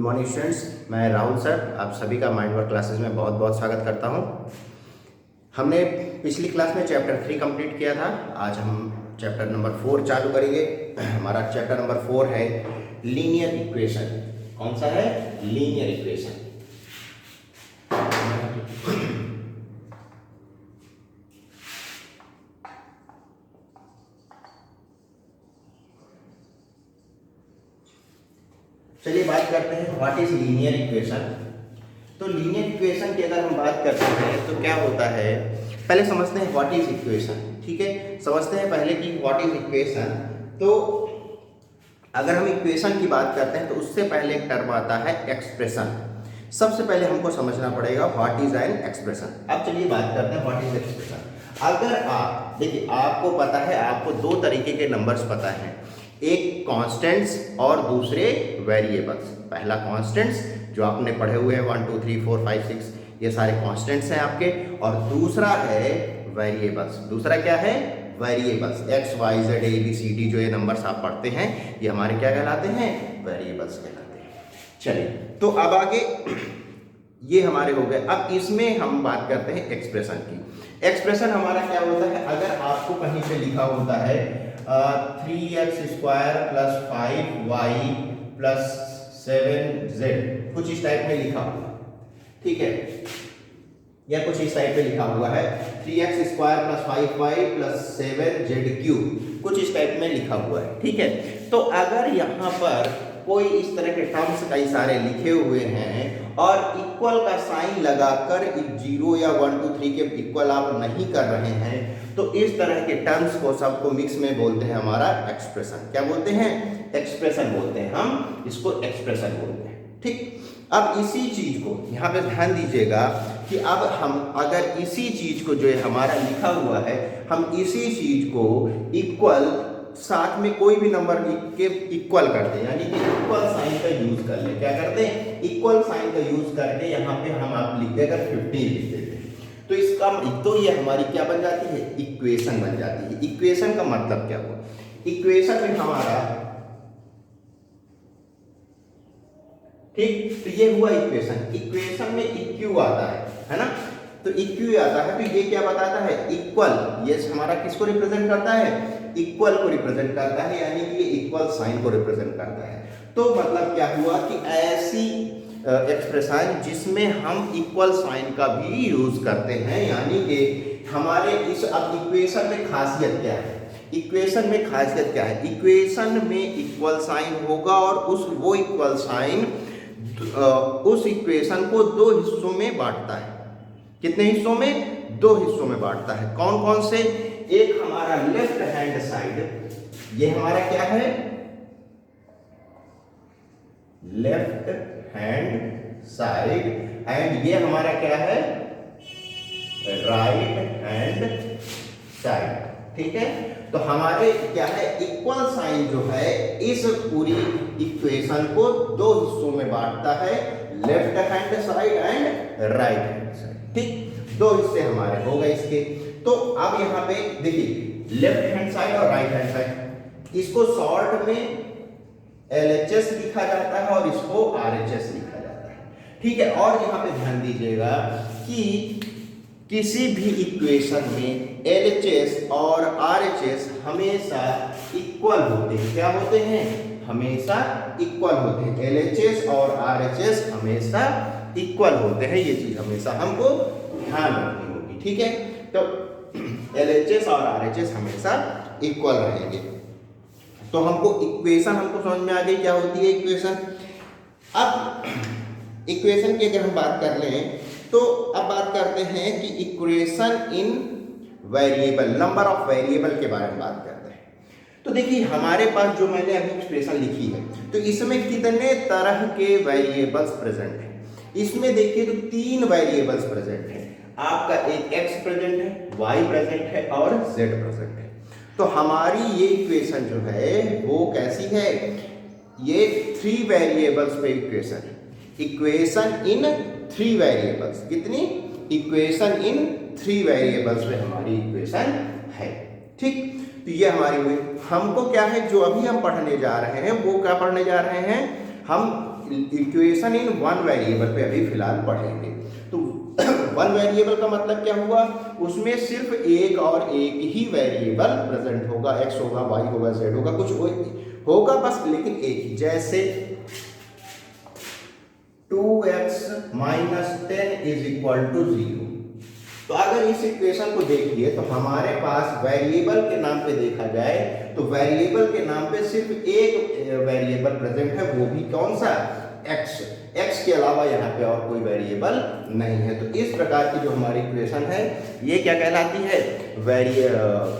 Morning students, मैं Rahul sir आप सभी का माइंड वर्क क्लासेस में बहुत बहुत स्वागत करता हूं। हमने पिछली क्लास में चैप्टर 3 कंप्लीट किया था। आज हम चैप्टर नंबर 4 चालू करेंगे। हमारा चैप्टर नंबर 4 है लीनियर इक्वेशन। कौन सा है? Linear equation. चलिए बात करते हैं व्हाट इज लीनियर इक्वेशन। तो लीनियर इक्वेशन की अगर हम बात करते हैं तो क्या होता है, पहले समझते हैं व्हाट इज इक्वेशन। ठीक है, समझते हैं पहले कि व्हाट इज इक्वेशन। तो अगर हम इक्वेशन की बात करते हैं तो उससे पहले एक टर्म आता है एक्सप्रेशन। सबसे पहले हमको समझना पड़ेगा व्हाट इज एन एक्सप्रेशन। अब चलिए बात करते हैं व्हाट इज एक्सप्रेशन। अगर आप देखिए, आपको पता है, आपको दो तरीके के नंबर्स पता हैं, एक कांस्टेंट्स और दूसरे वेरिएबल्स। पहला कांस्टेंट्स जो आपने पढ़े हुए हैं 1 2 3 4 5 6, ये सारे कांस्टेंट्स हैं आपके, और दूसरा है वेरिएबल्स। दूसरा क्या है? Variables. X y z a b c d जो ये नंबर्स आप पढ़ते हैं ये हमारे क्या कहलाते हैं? वेरिएबल्स कहलाते हैं। चलिए, तो अब आगे ये हमारे हो गए। अब इसमें हम बात करते हैं एक्सप्रेशन की। एक्सप्रेशन हमारा क्या होता है? अगर आपको कहीं पे लिखा होता है 3x² plus 5y plus 7z, कुछ इस टाइप में लिखा हुआ, ठीक है, या कुछ इस टाइप में लिखा हुआ है 3x² plus 5y plus 7z3, कुछ इस टाइप में लिखा हुआ है। ठीक है, तो अगर यहाँ पर कोई इस तरह के टर्म्स कई सारे लिखे हुए हैं और इक्वल का साइन लगाकर 0 या 1 2 3 के इक्वल आप नहीं कर रहे हैं, तो इस तरह के टर्म्स को सबको मिक्स में बोलते हैं हमारा एक्सप्रेशन। क्या बोलते हैं? एक्सप्रेशन बोलते हैं, हम इसको एक्सप्रेशन बोलते हैं। ठीक, अब इसी चीज को यहाँ पे ध्यान दीजिएगा कि अब हम अगर इसी चीज को जो है हमारा लिखा हुआ है, हम इसी चीज को इक्वल साथ में कोई भी नंबर लिख के इक्वल करते हैं, यानी कि इक्वल साइन का यूज कर ले। क्या करते हैं? इक्वल साइन का यूज करके यहाँ पे हम आप लिख देकर 15 लिख देते हैं, तो इसका तो ये हमारी क्या बन जाती है? इक्वेशन बन जाती है। इक्वेशन का मतलब क्या हुआ? इक्वेशन में हमारा, ठीक, तो ये हुआ इक्वेशन। इक्वेशन में इक्यू आता है ना, तो इक्यू आता है, तो ये क्या बताता है? इक्वल। ये हमारा किसको रिप्रेजेंट करता है? इक्वल को रिप्रेजेंट करता है, यानी कि ये इक्वल साइन को रिप्रेजेंट करता है। तो मतलब क्या हुआ कि ऐसी एक्सप्रेशन जिसमें हम इक्वल साइन का भी यूज करते हैं, यानी कि हमारे इस, अब इक्वेशन में खासियत क्या है? इक्वेशन में खासियत क्या है? इक्वेशन में इक्वल साइन होगा और वो इक्वल साइन उस इक्वेशन को दो हिस्सों में बांटता है। कितने हिस्सों में? दो हिस्सों में बांटता है। कौन कौन से? एक हमारा लेफ्ट हैंड साइड, ये हमारा क्या है? लेफ्ट हैंड साइड, एंड ये हमारा क्या है? Right hand side. ठीक है, तो हमारे क्या है? इक्वल साइन जो है इस पूरी इक्वेशन को दो हिस्सों में बांटता है, left hand side and right hand side. ठीक, दो हिस्से हमारे हो गए इसके। तो अब यहाँ पे देखिए, लेफ्ट हैंड साइड और राइट हैंड साइड, इसको शॉर्ट में LHS लिखा जाता है और इसको RHS लिखा जाता है। ठीक है, और यहाँ पे ध्यान दीजिएगा कि किसी भी इक्वेशन में LHS और RHS हमेशा इक्वल होते हैं। क्या होते हैं? हमेशा इक्वल होते हैं। LHS और RHS हमेशा इक्वल होते हैं, ये चीज हमेशा हमको ध्यान रखनी होगी। ठीक है, तो LHS और RHS हमेशा इक्वल रहेंगे। तो हमको इक्वेशन हमको समझ में आ गई क्या होती है इक्वेशन। अब इक्वेशन की अगर हम बात कर लें तो अब बात करते हैं कि equation in variable, number of variable के बारे में बात करते हैं। तो देखिए, हमारे पास जो मैंने अभी एक्सप्रेशन लिखी है, तो इसमें कितने तरह के वेरिएबल्स प्रेजेंट हैं? इसमें देखिए तो 3 वेरिएबल्स प्रेजेंट हैं। आपका एक x प्रेजेंट है, y प्रेजेंट है और z प्रेजेंट है। तो हमारी ये इक्वेशन जो है वो कैसी है? ये 3 वेरिएबल्स पे इक्वेशन है। Equation in 3 variables. कितनी? इक्वेशन इन 3 वेरिएबल्स पे हमारी इक्वेशन है। ठीक, तो ये हमारी हुई। हमको क्या है, जो अभी हम पढ़ने जा रहे हैं वो क्या पढ़ने जा रहे हैं? हम इक्वेशन इन वन वेरिएबल पे अभी फिलहाल पढ़ेंगे। तो वन वेरिएबल का मतलब क्या हुआ, उसमें सिर्फ एक और एक ही वेरिएबल प्रेजेंट होगा, एक्स होगा, वाई होगा, जेड होगा, कुछ होगा बस, लेकिन एक ही। जैसे 2x minus 10 is equal to 0। तो अगर इस इक्वेशन को देखिए तो हमारे पास वेरिएबल के नाम पे देखा जाए तो वेरिएबल के नाम पे सिर्फ एक वेरिएबल प्रेजेंट है, वो भी कौन सा, x। x के अलावा यहाँ पे और कोई वेरिएबल नहीं है। तो इस प्रकार की जो हमारी इक्वेशन है ये क्या कहलाती है,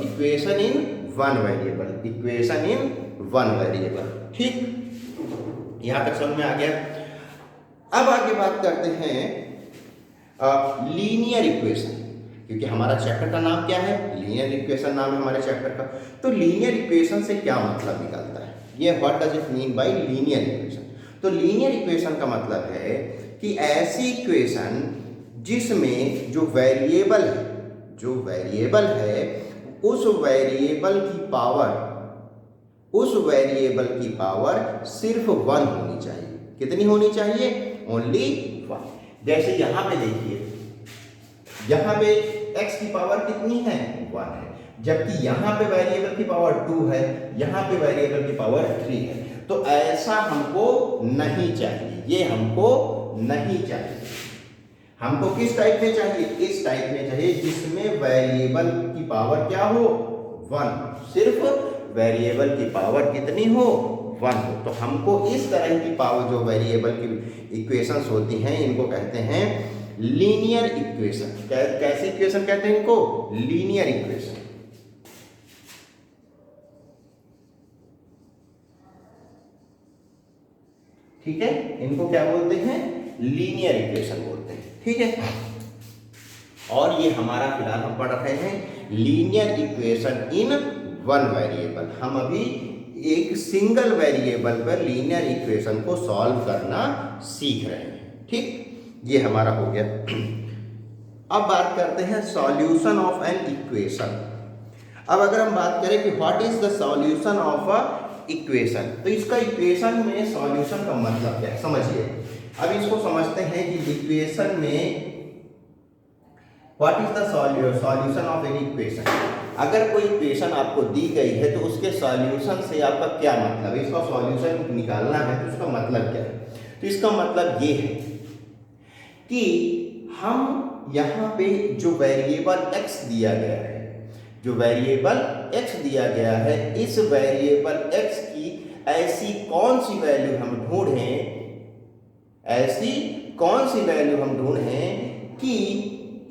equation in one variable, equation in one variable. ठीक, यहाँ तक समझ में आ गया। अब आगे बात करते हैं लीनियर इक्वेशन, क्योंकि हमारा चैप्टर का नाम क्या है, लीनियर इक्वेशन नाम है हमारे चैप्टर का। तो लीनियर इक्वेशन से क्या मतलब निकलता है, ये what does it mean by linear equation. तो लीनियर इक्वेशन का मतलब है कि ऐसी इक्वेशन जिसमें जो वेरिएबल है, जो वेरिएबल है उस वेरिएबल की पावर, उस वेरिएबल की पावर सिर्फ 1 होनी चाहिए। कितनी होनी चाहिए, ओनली 1। जैसे यहाँ पे देखिए, यहाँ पे x की पावर कितनी है, 1 है, जबकि यहाँ पे वेरिएबल की पावर 2 है, यहाँ पे वेरिएबल की पावर 3 है। तो ऐसा हमको नहीं चाहिए, ये हमको नहीं चाहिए। हमको किस टाइप में चाहिए, इस टाइप में चाहिए जिसमें वेरिएबल की पावर क्या हो, 1, सिर्फ वेरिएबल की पावर कितनी हो, 1 हो। तो हमको इस तरह की पावर, जो वेरिएबल की इक्वेशंस होती हैं, इनको कहते हैं लीनियर इक्वेशन। कैसी इक्वेशन कहते हैं इनको, लीनियर इक्वेशन। ठीक है, इनको क्या बोलते हैं, लीनियर इक्वेशन बोलते हैं। ठीक है, और ये हमारा फिलहाल हम पढ़ रहे हैं linear equation in one variable. हम अभी एक सिंगल वेरिएबल पर लीनियर इक्वेशन को सॉल्व करना सीख रहे हैं। ठीक, ये हमारा हो गया। अब बात करते हैं सॉल्यूशन ऑफ एन इक्वेशन। अब अगर हम बात करें कि what is the solution of a equation, तो इसका इक्वेशन में सॉल्यूशन का मतलब क्या है, समझिए। अब इसको समझते हैं कि इक्वेशन में what is the solution of an equation. अगर कोई इक्वेशन आपको दी गई है तो उसके सॉल्यूशन से आपका क्या मतलब है, इसका सॉल्यूशन निकालना है तो उसका मतलब क्या है। तो इसका मतलब ये है कि हम यहाँ पे जो वेरिएबल x दिया गया है, जो वेरिएबल x दिया गया है, इस वेरिएबल x की ऐसी कौन सी वैल्यू हम ढूंढें, ऐसी कौन सी वैल्यू हम ढूंढें कि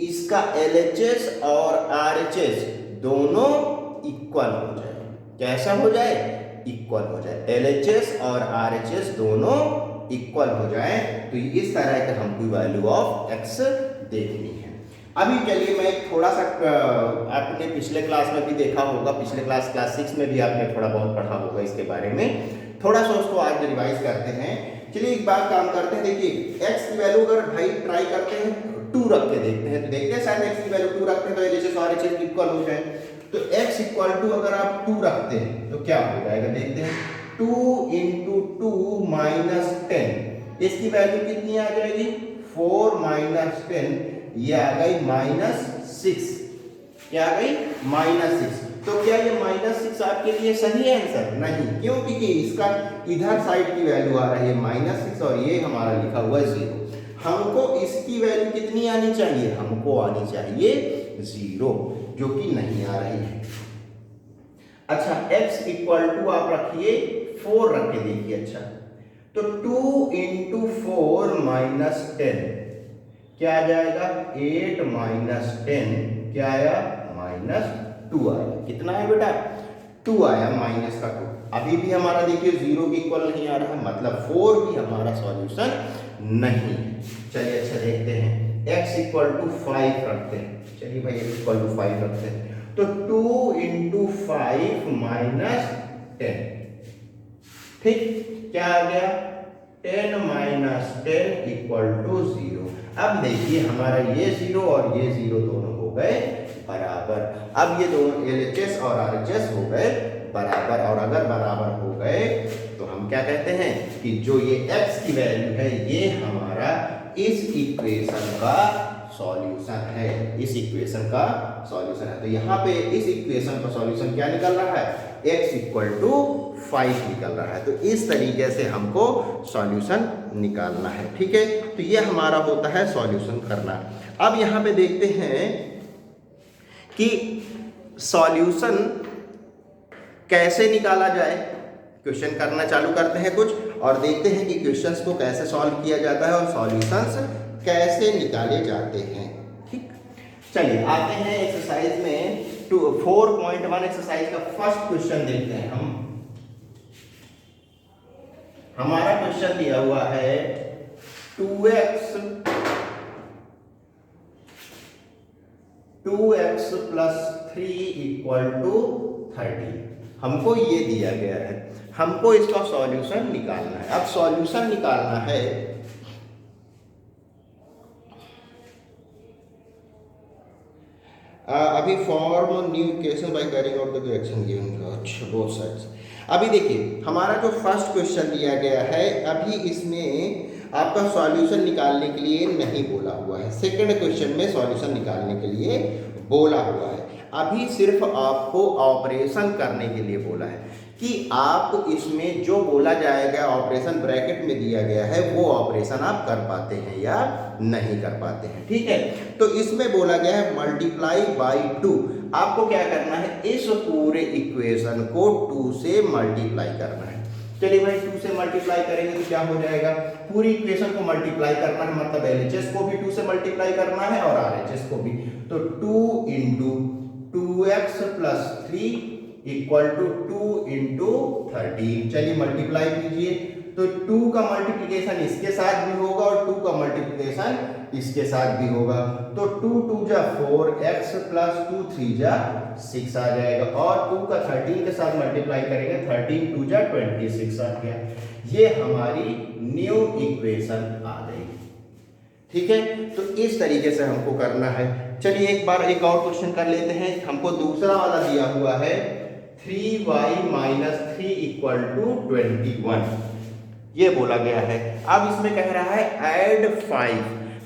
इसका LHS और RHS दोनों इक्वल हो जाए। कैसा हो जाए, इक्वल हो जाए, LHS और RHS दोनों इक्वल हो जाए। तो इस तरह के हमको वैल्यू ऑफ x देखनी है। अभी चलिए मैं थोड़ा सा, आपने पिछले क्लास में भी देखा होगा, पिछले क्लास 6 में भी आपने थोड़ा बहुत पढ़ा होगा इसके बारे में, थोड़ा सा उसको आज रिवाइज करते हैं। चलिए एक बार काम करते हैं, देखिए x की वैल्यू अगर भाई ट्राई करते हैं 2 रख के देखते हैं, तो देखते हैं शायद x की वैल्यू 2 रखते हैं तो LHS और RHS इक्वल हो जाए। तो x इक्वल टू अगर आप 2 रखते हैं तो क्या हो जाएगा, देखते हैं 2 × 2 माइनस 10, इसकी वैल्यू कितनी आ जाएगी, 4 माइनस 10, ये आ गई -6। क्या आ गई, -6। तो क्या ये -6 आपके लिए सही है आंसर, नहीं, क्यों, क्योंकि इसका इधर साइड की वैल्यू आ रही है -6 और ये हमारा लिखा हुआ है 0। हमको इसकी वैल्यू कितनी आनी चाहिए, हमको आनी चाहिए 0, जो कि नहीं आ रही है। अच्छा, x इक्वल टू आप रखिए 4 रख के देखिए। अच्छा, तो 2 × 4 माइनस 10 क्या आ जाएगा, 8 माइनस 10 क्या आया, -2 आया। कितना है बेटा, 2 आया, माइनस का 2। अभी भी हमारा देखिए 0 के इक्वल नहीं आ रहा है, मतलब 4 भी हमारा सॉल्यूशन नहीं है। चलिए अच्छा देखते हैं, x इक्वल टू 5 रखते हैं। चलिए भाई x इक्वल टू 5 रखते हैं, तो 2 × 5 माइनस 10, ठीक, क्या आ गया, 10 माइनस 10 इक्वल टू 0। अब देखिए हमारा ये 0 और ये 0 दोनों हो गए बराबर। अब ये दोनों LHS और RHS हो गए बराबर, और अगर बराबर हो गए तो हम क्या कहते हैं कि जो ये x की वैल्यू है ये हमारा इस इक्वेशन का सॉल्यूशन है, इस इक्वेशन का सॉल्यूशन है। तो यहाँ पे इस इक्वेशन का सॉल्यूशन क्या निकल रहा है, x = 5 निकल रहा है। तो इस तरीके से हमको सॉल्यूशन निकालना है, ठीक है। तो ये हमारा होता है सॉल्यूशन करना। अब यहाँ पे देखते हैं कि सॉल्यूशन कैसे निकाला जाए। क्वेश्चन करना चालू करते हैं कुछ और देखते हैं कि क्वेश्चंस को कैसे सॉल्व किया जाता है और सॉल्यूशंस कैसे निकाले जाते हैं, ठीक। चलिए आते हैं एक्सरसाइज में 4.1 एक्सरसाइज का फर्स्ट क्वेश्चन देखते हैं हम। हमारा क्वेश्चन दिया हुआ है 2x + 3 = 30। हमको ये दिया गया है, हमको इसका सॉल्यूशन निकालना है। अब सॉल्यूशन निकालना है, अभी form new equation by carrying out the reaction given both sides. अभी देखिए हमारा जो फर्स्ट क्वेश्चन दिया गया है, अभी इसमें आपका सॉल्यूशन निकालने के लिए नहीं बोला हुआ है। सेकंड क्वेश्चन में सॉल्यूशन निकालने के लिए बोला हुआ है। अभी सिर्फ आपको ऑपरेशन करने के लिए बोला है कि आप इसमें जो बोला जाएगा ऑपरेशन ब्रैकेट में दिया गया है वो ऑपरेशन आप कर पाते हैं या नहीं कर पाते हैं, ठीक है। तो इसमें बोला गया है मल्टीप्लाई बाई 2। आपको क्या करना है, इस पूरे इक्वेशन को 2 से मल्टीप्लाई करना है। चलिए भाई 2 से मल्टीप्लाई करेंगे तो क्या हो जाएगा, पूरी इक्वेशन को मल्टीप्लाई करना है, मतलब LHS को भी 2 से मल्टीप्लाई करना है और RHS को भी। तो 2 × 2x + 3 = 2 × 13। चलिए मल्टीप्लाई कीजिए, तो 2 का मल्टीप्लिकेशन इसके साथ भी होगा और 2 का मल्टीप्लिकेशन इसके साथ भी होगा। तो 2 × 2 = 4, x + 2 3 = 6 आ जाएगा, और 2 का 13 के साथ मल्टीप्लाई करेंगे, 13 × 2 = 26 आ गया। ये हमारी न्यू इक्वेशन आ गई, ठीक है। तो इस तरीके से हमको करना है। चलिए एक बार एक और क्वेश्चन कर लेते हैं। हमको दूसरा वाला दिया हुआ है 3y - 3 = 21, ये बोला गया है। अब इसमें कह रहा है ऐड 5।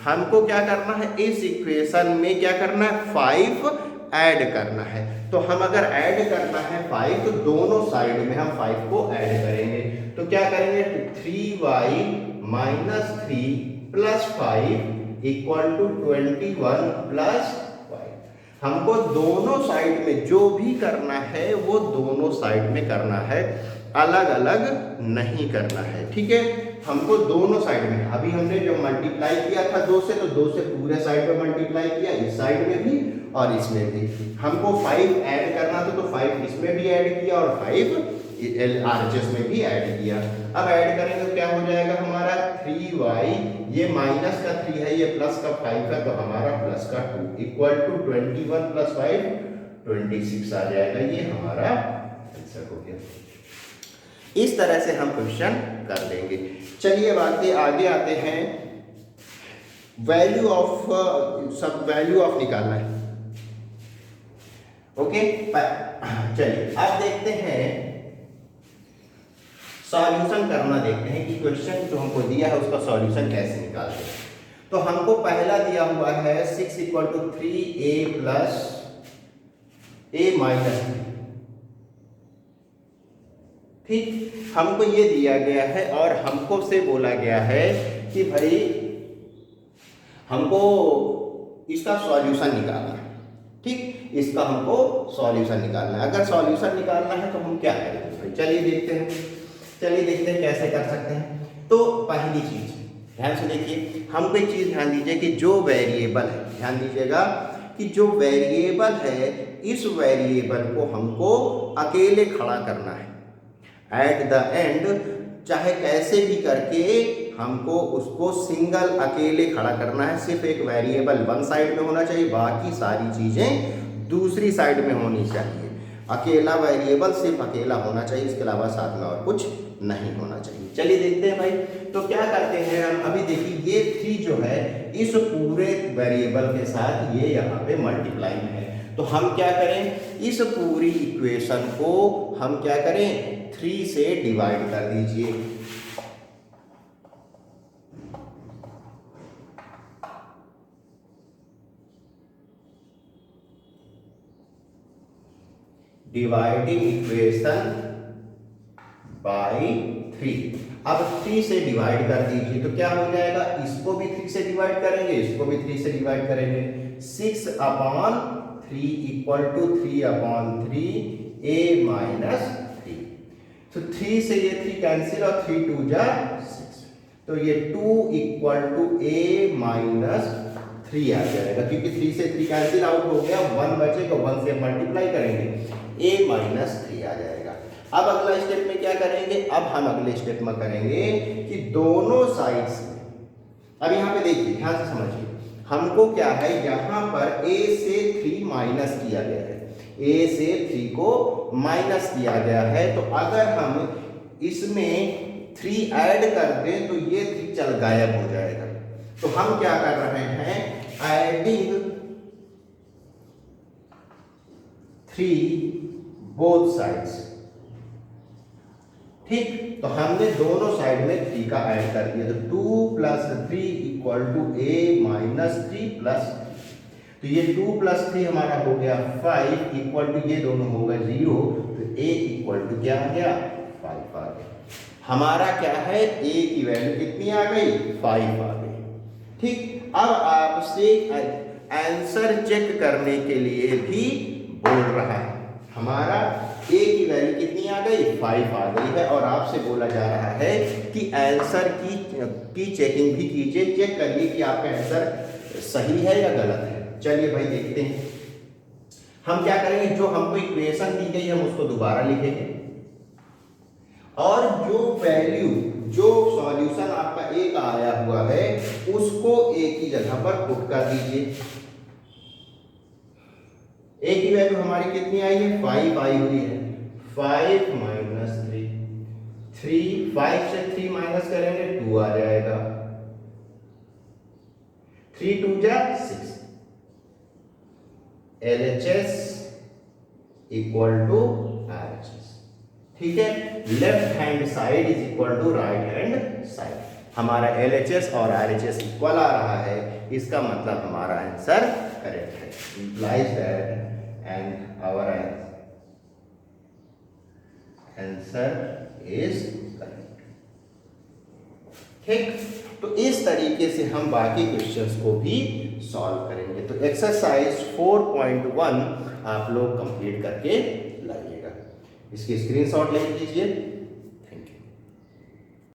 हमको क्या करना है, इस इक्वेशन में क्या करना है, 5 ऐड करना है। तो हम अगर ऐड करना है 5 तो दोनों साइड में हम 5 को ऐड करेंगे। तो क्या करेंगे, 3y - 3 + 5 = 21 + 5। हमको दोनों साइड में जो भी करना है वो दोनों साइड में करना है, अलग अलग नहीं करना है, ठीक है। हमको दोनों साइड में, अभी हमने जो मल्टीप्लाई किया था 2 से, तो 2 से पूरे साइड में मल्टीप्लाई किया, इस साइड में भी और इसमें भी। हमको 5 ऐड करना था तो 5 इसमें भी ऐड किया और 5 RHS में भी ऐड किया। अब ऐड करेंगे तो क्या हो जाएगा हमारा, 3y, ये माइनस का 3 है, ये प्लस का 5 है, तो हमारा प्लस का 2 = 21 + 5 26 आ जाएगा। ये हमारा आंसर हो गया। इस तरह से हम क्वेश्चन कर लेंगे। चलिए बातें आगे आते हैं, वैल्यू ऑफ निकालना है, ओके। चलिए अब देखते हैं सॉल्यूशन करना, देखते हैं कि क्वेश्चन जो हमको दिया है उसका सॉल्यूशन कैसे निकालते हैं। तो हमको पहला दिया हुआ है 6 = 3a + a - 3, ठीक। हमको ये दिया गया है और हमको से बोला गया है कि भाई हमको इसका सॉल्यूशन निकालना है, ठीक। इसका हमको सॉल्यूशन निकालना है। अगर सॉल्यूशन निकालना है तो हम क्या करेंगे, चलिए देखते हैं कैसे कर सकते हैं। तो पहली चीज ध्यान से देखिए, हमको एक चीज ध्यान दीजिए कि जो वेरिएबल है, ध्यान दीजिएगा कि जो वेरिएबल है इस वेरिएबल को हमको अकेले खड़ा करना है। एट द एंड चाहे कैसे भी करके हमको उसको सिंगल अकेले खड़ा करना है। सिर्फ एक वेरिएबल वन साइड में होना चाहिए, बाकी सारी चीज़ें दूसरी साइड में होनी चाहिए। अकेला वेरिएबल सिर्फ अकेला होना चाहिए, इसके अलावा साथ में और कुछ नहीं होना चाहिए। चलिए देखते हैं भाई, तो क्या करते हैं हम। अभी देखिए ये 3 जो है इस पूरे वेरिएबल के साथ ये यहाँ पे मल्टीप्लाई में है, तो हम क्या करें, इस पूरी इक्वेशन को हम क्या करें, 3 से डिवाइड कर दीजिए। Dividing equation by 3। अब 3 से डिवाइड कर दीजिए तो क्या हो जाएगा, इसको भी 3 से डिवाइड करेंगे, इसको भी 3 से डिवाइड करेंगे। 6/3 इक्वल टू 3/3 a माइनस 3। तो 3 से ये 3 कैंसिल और 3 2 जा 6, तो ये 2 इक्वल टू a माइनस 3 आ जाएगा, क्योंकि 3 से 3 कैंसिल आउट हो गया, 1 बचेगा, 1 से मल्टीप्लाई करेंगे, a माइनस 3 आ जाएगा। अब अगला स्टेप में क्या करेंगे, अब हम अगले स्टेप में करेंगे कि दोनों साइड्स में, अब यहाँ पे देखिए ध्यान से समझिए, हमको क्या है, यहाँ पर a से 3 माइनस किया गया है, a से 3 को माइनस किया गया है, तो अगर हम इसमें 3 ऐड कर दें तो ये 3 चल गायब हो जाएगा। तो हम क्या कर रहे हैं, एडिंग 3 बोथ साइड्स। ठीक, तो हमने दोनों साइड में 3 का ऐड कर दिया, तो 2 + 3 equal to a minus 3 plus, तो ये 2 + 3 हमारा हो गया 5 इक्वल टू, ये दोनों होगा 0, तो a इक्वल टू क्या आ गया, 5 आ गया। हमारा क्या है, a की वैल्यू कितनी आ गई, 5 आ गई। ठीक, अब आपसे आंसर चेक करने के लिए भी बोल रहा है, हमारा a की वैल्यू कितनी आ गई, 5 आ गई है, और आपसे बोला जा रहा है कि आंसर की चेकिंग भी कीजिए, चेक करिए कि आपका आंसर सही है या गलत है। चलिए भाई देखते हैं, हम क्या करेंगे, जो हमको इक्वेशन दी गई हम उसको दोबारा लिखेंगे, और जो वैल्यू, जो सॉल्यूशन आपका a का आया हुआ है उसको a की जगह पर पुट कर दीजिए। a की वैल्यू हमारी कितनी आई है, 5 आई हुई है, 5 माइनस 3, 5 से 3 माइनस करेंगे 2 आ जाएगा, 3 2 जा 6, LHS इक्वल टू RHS। ठीक है, left hand side is equal to right hand side, हमारा LHS और RHS इक्वल आ रहा है, इसका मतलब हमारा आंसर करेक्ट है, implies that and our answer is correct। ठीक, तो इस तरीके से हम बाकी क्वेश्चंस को भी सॉल्व करेंगे। तो एक्सरसाइज 4.1 आप लोग कंप्लीट करके लाइएगा, इसकी स्क्रीनशॉट ले लीजिए।